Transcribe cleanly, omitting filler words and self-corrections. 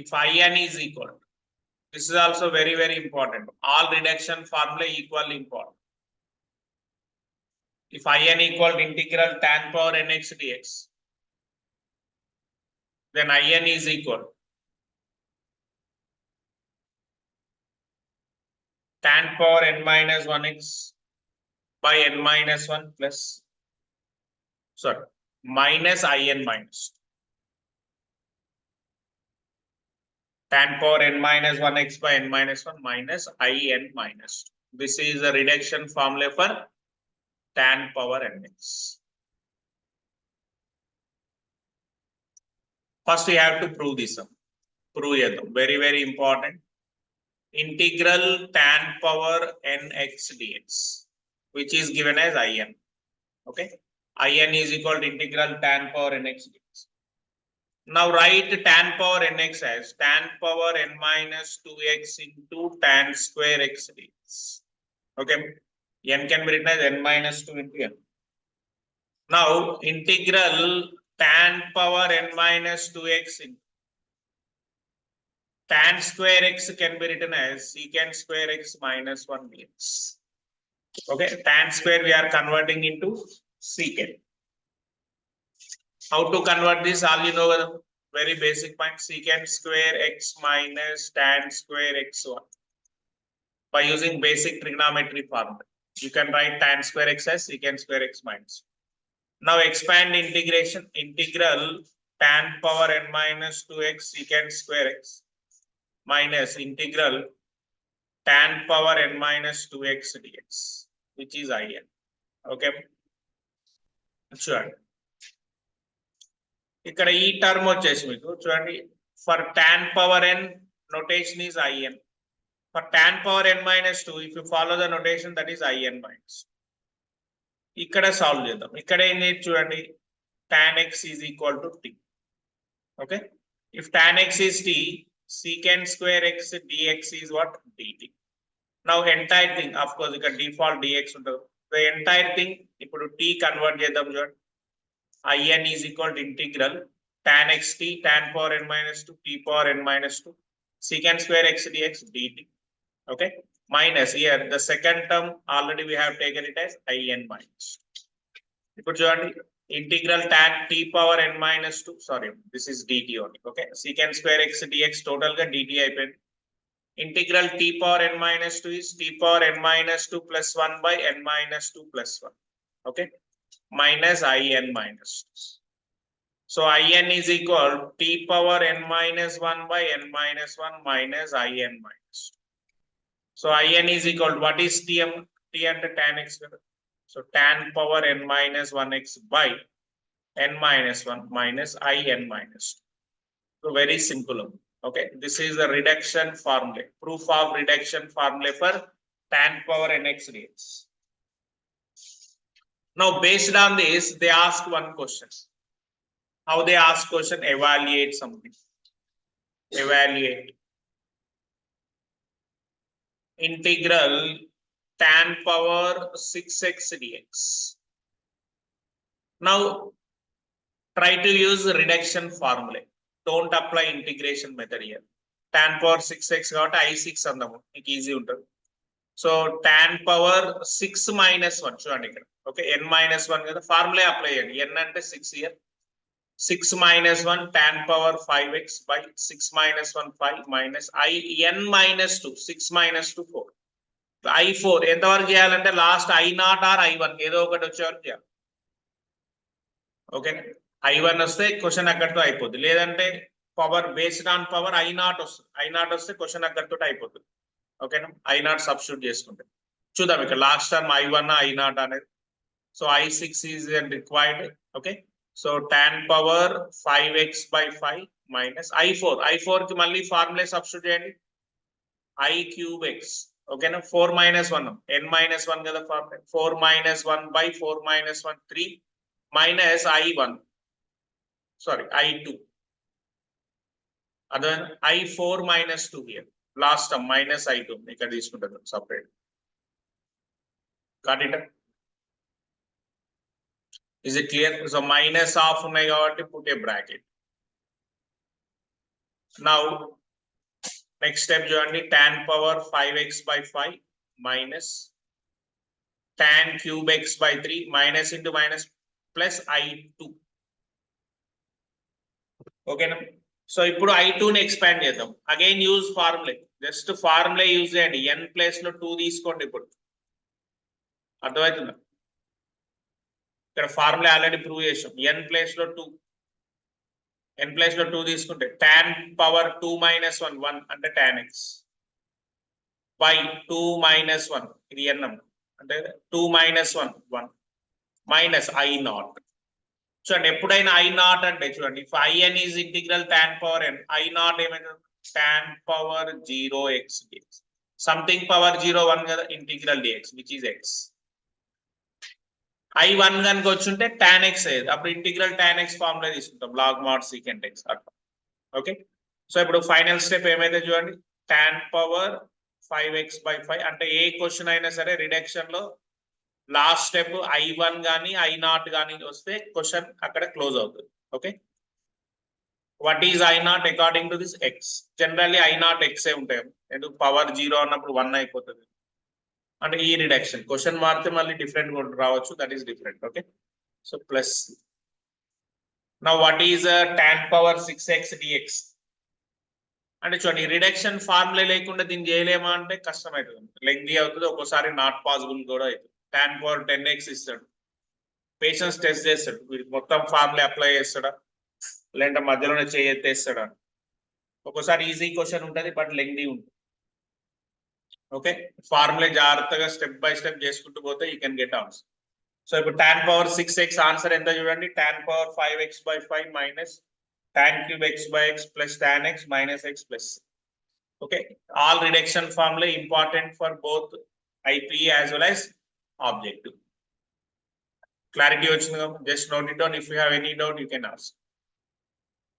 if In is equal, this is also very, very important. All reduction formula equally important. If In equal integral tan power nx dx, then In is equal tan power n minus 1x by n minus 1 plus, sorry, minus In minus 2. Tan power n minus 1x by n minus 1 minus In minus 2. This is the reduction formula for tan power nx. First, we have to prove this. Prove it. Very, very important. Integral tan power nx dx, which is given as In. Okay. In is equal to integral tan power nx dx. Now write tan power nx as tan power n minus 2x into tan square x dx. Okay. N can be written as n minus 2 into n. Now integral tan power n minus 2x into tan square x can be written as secant square x minus 1 dx. Okay, tan square we are converting into secant. How to convert this? All you know, very basic point, secant square x minus tan square x1 by using basic trigonometry formula. You can write tan square x as secant square x minus. Now expand integration, integral tan power n minus 2x secant square x minus integral tan power n minus 2x dx, which is In. Okay. Sure. ఇక్కడ ఈ term వచ్చేసి మీకు చూడండి, for tan power n notation is In. For tan power n minus 2, if you follow the notation, that is In minus. ఇక్కడ solve చేద్దాం. ఇక్కడ ఏం చేసి చూడండి, tan x is equal to t. Okay. If tan x is t, secant square x dx is what? dt. Now entire thing, of course, ఇక్కడ default dx ఉంటుంది. The entire thing ఇప్పుడు t convert చేద్దాం చూడండి. In is equal to integral tan xt tan power n minus 2 t power n minus 2 secant square x dx dt. Okay. Minus here the second term already we have taken it as In minus. ఇప్పుడు చూడండి, integral tan t power n minus 2, sorry, this is dt only. Okay. Secant square x dx total ga dt అయిపోయింది. Integral t power n minus 2 is t power n minus 2 plus 1 by n minus 2 plus 1. Okay. Minus In minus 2. So In is equal t power n minus 1 by n minus 1 minus In minus 2. So In is equal to what is Tm? T and tan x. So tan power n minus 1x by n minus 1 minus In minus 2. So very simple. Okay. This is the reduction formula. Proof of reduction formula for tan power nx dx. Now based on this, they ask one question. How they ask question? Evaluate something. Evaluate. Integral tan power 6x dx. Now try to use reduction formula. Don't apply integration method here. Tan power 6x కాబట్టి I6 అందాము, మీకు easy ఉంటుంది. So tan power 6 minus 1 చూడండి ఇక్కడ. Okay, n minus 1 కదా, formula apply చేయండి. n అంటే 6 year, 6 minus 1 tan power 5x by 6 minus 1 5 minus In minus 2 6 minus 2 4. I4 ఎంతవరకు చేయాలంటే లాస్ట్ I0 or I1 ఏదో ఒకటి వచ్చేవరకు చేయాలి. ఓకే, I1 వస్తే క్వశ్చన్ అక్కడితో అయిపోద్ది, లేదంటే power based on power I0 వస్తుంది. I0 వస్తే క్వశ్చన్ అక్కడితో అయిపోతుంది. ఓకేనా, I0 సబ్స్టిట్యూట్ చేసుకుంటే చూద్దాం ఇక్కడ లాస్ట్ టర్మ్ I1 I0 అనేది. So I6 is required. Okay. So tan power 5x by 5 minus I4 కి మళ్ళీ ఫార్ములా సబ్స్టిట్యూట్ చేయండి. I cube x. ఓకేనా, 4 minus 1 n minus 1 కదా formula. 4 minus 1 by 4 minus 1 3 minus I1, sorry I2. అదే I4 minus 2 here. Last term minus I2 ఇక్కడ తీసుకుంటారు separate. Got it? Is it clear? So minus half ఉన్నాయి కాబట్టి put a bracket. Now, next step చూడండి, tan power 5x by 5 minus tan cube x by 3 minus into minus plus I2. ఓకేనా? So ఇప్పుడు I2 ని expand చేద్దాం. Again use formulae, just formulae use చేయండి. n place లో 2 తీసుకోండి. ఇప్పుడు అర్థమవుతుందా? ఇక్కడ ఫార్ములా ఆల్రెడీ ప్రూవ్ చేసాం. n ప్లేస్ లో 2, n ప్లేస్ లో 2 తీసుకుంటే tan పవర్ 2 minus 1 1 అంటే tan x by 2 minus 1 ఇది n అంటే 2 minus 1 1 minus I0. చూడండి, ఎప్పుడైనా I0 అంటే చూడండి, if in is integral tan power n, I0 ఏమైనా tan power 0x dx, something power 0 1 కదా, integral dx which is x. I1 కనుక వచ్చుంటే tan x అయ్యేది, అప్పుడు ఇంటిగ్రల్ tan x ఫార్ములా తీసుకుంటాం, log mod secant x అట్లా. ఓకే, సో ఇప్పుడు final step ఏమైతే చూడండి, tan పవర్ 5x by 5 అంటే ఏ క్వశ్చన్ అయినా సరే రిడక్షన్ లో లాస్ట్ స్టెప్ I1 కానీ I0 కానీ వస్తే క్వశ్చన్ అక్కడ క్లోజ్ అవుతుంది. Okay, what is I0 according to this x? Generally I0 x ఏ ఉంటాయి, ఎందుకు పవర్ 0 అన్నప్పుడు 1 అయిపోతుంది. అంటే ఈ రిడక్షన్ క్వశ్చన్ మారితే మళ్ళీ డిఫరెంట్ కూడా రావచ్చు, that is different. Okay, so plus now what is tan power 6x dx అంటే చూడండి, రిడక్షన్ ఫార్ములా లేకుండా దీన్ని చేయలేమా అంటే కష్టం అవుతుంది, లెంగ్తీ అవుతుంది, ఒక్కోసారి నాట్ పాసిబుల్ కూడా అవుతుంది. tan పవర్ 10x ఇస్తాడు, పేషెన్స్ టెస్ట్ చేస్తాడు, వీడికి మొత్తం ఫార్ములా అప్లై చేస్తాడా లేదంటే మధ్యలోనే చేయెత్తేస్తాడా. ఒక్కోసారి ఈజీ క్వశ్చన్ ఉంటుంది బట్ లెంగ్తీ ఉంటుంది. ఓకే, ఫార్ములా జాగ్రత్తగా స్టెప్ బై స్టెప్ చేసుకుంటూ పోతే you can get answer. So ఇప్పుడు tan పవర్ 6x ఆన్సర్ ఎంత చూడండి, tan power 5x by 5 minus tan cube x by x plus tan x minus x plus. Okay, all reduction formula important for both IPE as well as objective. Clarity వచ్చింది, just note it down. If you have any doubt you can ask.